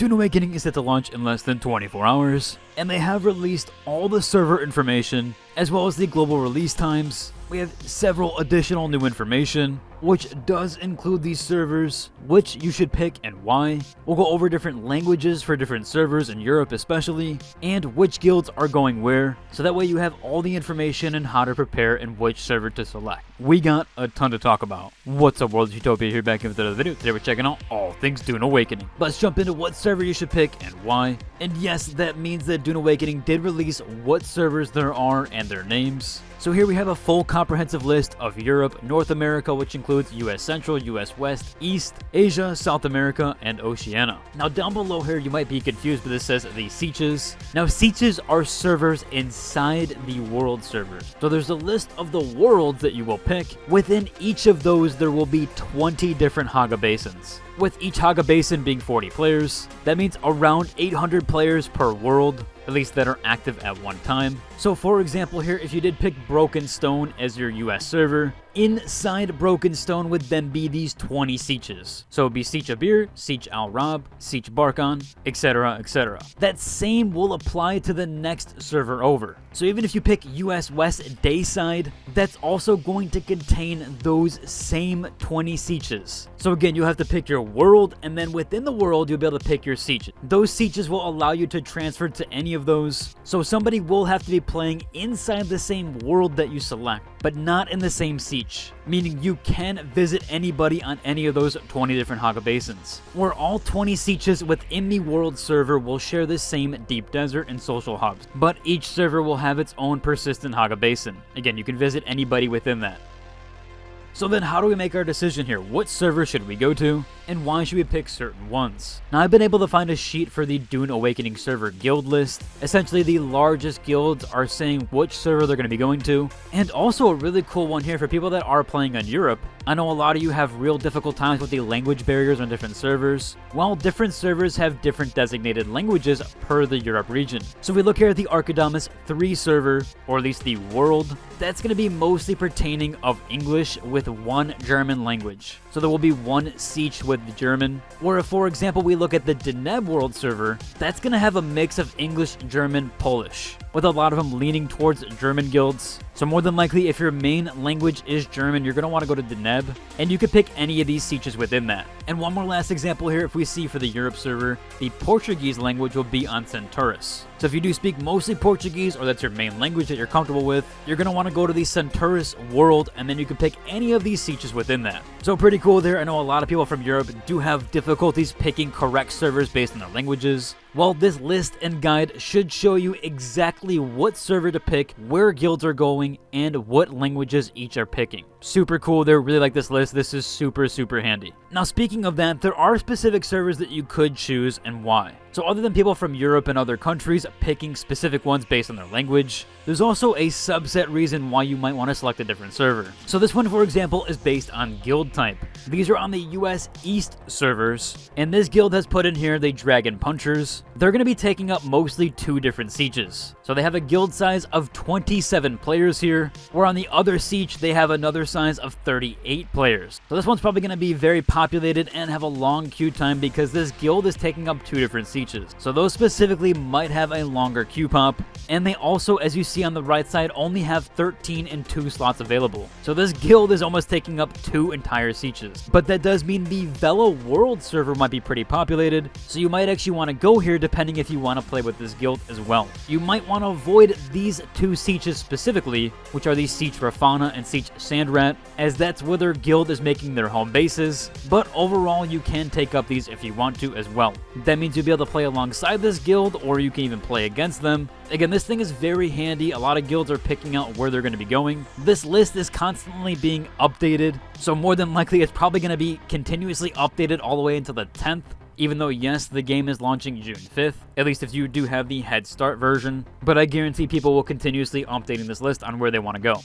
Dune Awakening is set to launch in less than 24 hours, and they have released all the server information, as well as the global release times. We have several additional new information, which does include these servers, which you should pick and why. We'll go over different languages for different servers in Europe especially, and which guilds are going where, so that way you have all the information and how to prepare and which server to select. We got a ton to talk about. What's up, World Utopia here, back in with another video. Today we're checking out all things Dune Awakening. Let's jump into what server you should pick and why. And yes, that means that Dune Awakening did release what servers there are and their names. So here we have a full comprehensive list of Europe, North America, which includes US Central, US West, East, Asia, South America, and Oceania. Now down below here you might be confused, but this says the Sietches. Now Sietches are servers inside the world servers. So there's a list of the worlds that you will pick. Within each of those there will be 20 different Haga basins, with each Haga basin being 40 players. That means around 800 players per world, at least that are active at one time. So for example here, if you did pick Broken Stone as your US server, inside Broken Stone would then be these 20 Sietches. So it would be Sietch Abir, Sietch Al Rab, Sietch Barkan, etc, etc. That same will apply to the next server over. So even if you pick US West Dayside, that's also going to contain those same 20 Sietches. So again, you have to pick your world, and then within the world you'll be able to pick your Sietches. Those Sietches will allow you to transfer to any of those. So somebody will have to be playing inside the same world that you select, but not in the same Sietch, meaning you can visit anybody on any of those 20 different Haga basins, where all 20 Sietches within the world server will share the same deep desert and social hubs, but each server will have its own persistent Haga basin. Again, you can visit anybody within that. So then how do we make our decision here? What server should we go to, and why should we pick certain ones? Now I've been able to find a sheet for the Dune Awakening server guild list. Essentially the largest guilds are saying which server they're going to be going to, and also a really cool one here for people that are playing on Europe. I know a lot of you have real difficult times with the language barriers on different servers. Well, different servers have different designated languages per the Europe region. So if we look here at the Archidamus 3 server, or at least the world, that's going to be mostly pertaining of English with one German language. So there will be one Sietch with German. Or if, for example, we look at the Deneb world server, that's going to have a mix of English, German, Polish, with a lot of them leaning towards German guilds. So more than likely, if your main language is German, you're going to want to go to Deneb, and you could pick any of these Sietches within that. And one more last example here, if we see for the Europe server, the Portuguese language will be on Centaurus. So if you do speak mostly Portuguese, or that's your main language that you're comfortable with, you're going to want to go to the Centaurus world, and then you can pick any of these Sietches within that. So pretty cool there. I know a lot of people from Europe do have difficulties picking correct servers based on their languages. Well, this list and guide should show you exactly what server to pick, where guilds are going, and what languages each are picking. Super cool there, really like this list. This is super handy. Now speaking of that, there are specific servers that you could choose and why. So other than people from Europe and other countries picking specific ones based on their language, there's also a subset reason why you might want to select a different server. So this one, for example, is based on guild type. These are on the US East servers, and this guild has put in here the Dragon Punchers. They're going to be taking up mostly 2 different Sietches. So they have a guild size of 27 players here, where on the other Sietch they have another size of 38 players. So this one's probably going to be very populated and have a long queue time because this guild is taking up 2 different Sietches. So those specifically might have a longer queue pop, and they also, as you see on the right side, only have 13 and 2 slots available. So this guild is almost taking up 2 entire Sietches. But that does mean the Vela World server might be pretty populated, so you might actually want to go here depending if you want to play with this guild as well. You might want to avoid these 2 Sietches specifically, which are the Sietch Rafana and Sietch Sandrat, as that's where their guild is making their home bases, but overall you can take up these if you want to as well. That means you'll be able to play alongside this guild, or you can even play against them. Again, this thing is very handy. A lot of guilds are picking out where they're going to be going. This list is constantly being updated, so more than likely it's probably going to be continuously updated all the way until the 10th. Even though, yes, the game is launching June 5th, at least if you do have the Head Start version, but I guarantee people will continuously updating this list on where they want to go.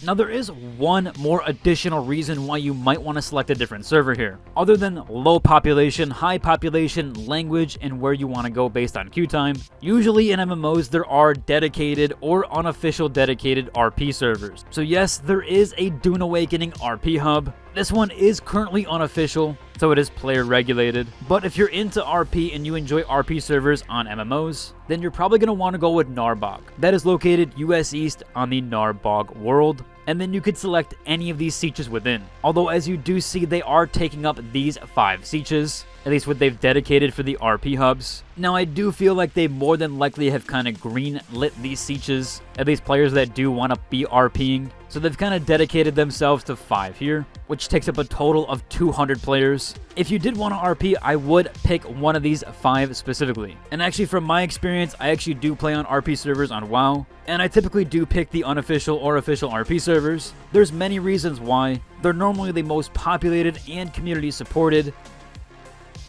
Now there is one more additional reason why you might want to select a different server here. Other than low population, high population, language, and where you want to go based on queue time, usually in MMOs there are dedicated or unofficial dedicated RP servers. So yes, there is a Dune Awakening RP hub, This one is currently unofficial, so it is player regulated, but if you're into RP and you enjoy RP servers on MMOs, then you're probably going to want to go with Narbog. That is located US East on the Narbog world, and then you could select any of these Sietches within. Although as you do see, they are taking up these 5 Sietches, at least what they've dedicated for the RP hubs. Now I do feel like they more than likely have kind of green lit these Sietches, at least players that do want to be RPing. So they've kind of dedicated themselves to 5 here, which takes up a total of 200 players. If you did want to RP, I would pick one of these 5 specifically. And actually from my experience, I actually do play on RP servers on WoW, and I typically do pick the unofficial or official RP servers. There's many reasons why. They're normally the most populated and community supported,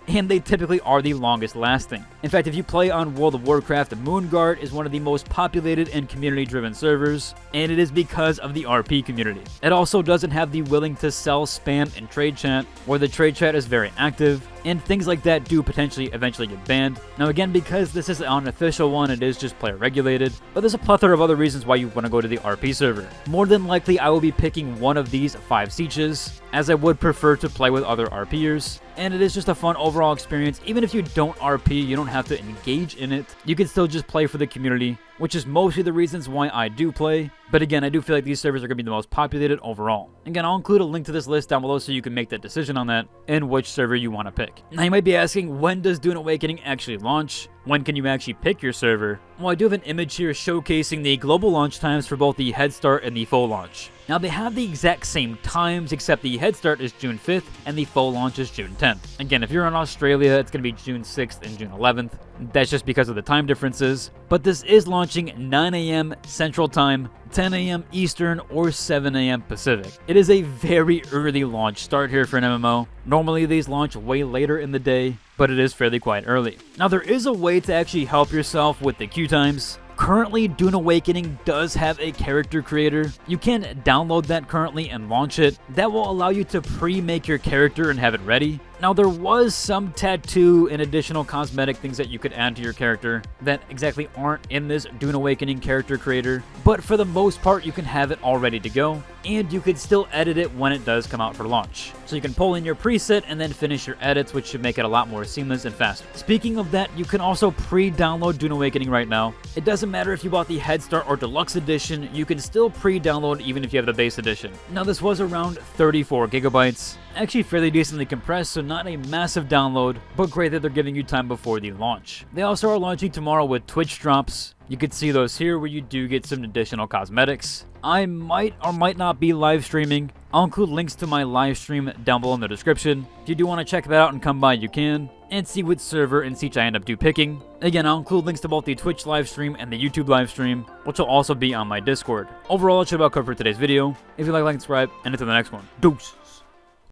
and they typically are the longest lasting. In fact, if you play on World of Warcraft, Moonguard is one of the most populated and community-driven servers, and it is because of the RP community. It also doesn't have the willing to sell spam and trade chat, where the trade chat is very active, and things like that do potentially eventually get banned. Now again, because this is an unofficial one, it is just player regulated, but there's a plethora of other reasons why you want to go to the RP server. More than likely, I will be picking one of these 5 Sietches, as I would prefer to play with other RPers, and it is just a fun overall experience. Even if you don't RP, you don't have to engage in it. You can still just play for the community, which is mostly the reasons why I do play. But again, I do feel like these servers are going to be the most populated overall. Again, I'll include a link to this list down below so you can make that decision on that and which server you want to pick. Now you might be asking, when does Dune Awakening actually launch? When can you actually pick your server? Well, I do have an image here showcasing the global launch times for both the Head Start and the full launch. Now they have the exact same times, except the Head Start is June 5th and the full launch is June 10th. Again, if you're in Australia, it's going to be June 6th and June 11th. That's just because of the time differences. But this is launching 9 a.m. Central Time, 10 a.m. Eastern, or 7 a.m. Pacific. It is a very early launch start here for an MMO. Normally these launch way later in the day, but it is fairly quite early. Now there is a way to actually help yourself with the queue times. Currently, Dune Awakening does have a character creator. You can download that currently and launch it. That will allow you to pre-make your character and have it ready. Now, there was some tattoo and additional cosmetic things that you could add to your character that exactly aren't in this Dune Awakening character creator, but for the most part, you can have it all ready to go, and you could still edit it when it does come out for launch. So you can pull in your preset and then finish your edits, which should make it a lot more seamless and faster. Speaking of that, you can also pre-download Dune Awakening right now. It doesn't matter if you bought the Head Start or Deluxe Edition, you can still pre-download even if you have the base edition. Now, this was around 34 gigabytes. Actually fairly decently compressed, so not a massive download, but great that they're giving you time before the launch. They also are launching tomorrow with Twitch drops. You can see those here where you do get some additional cosmetics. I might or might not be live streaming. I'll include links to my live stream down below in the description. If you do want to check that out and come by, you can, and see which server and Sietch I end up picking. Again, I'll include links to both the Twitch live stream and the YouTube live stream, which will also be on my Discord. Overall, that should about cover today's video. If you like, subscribe, and until the next one. Deuce!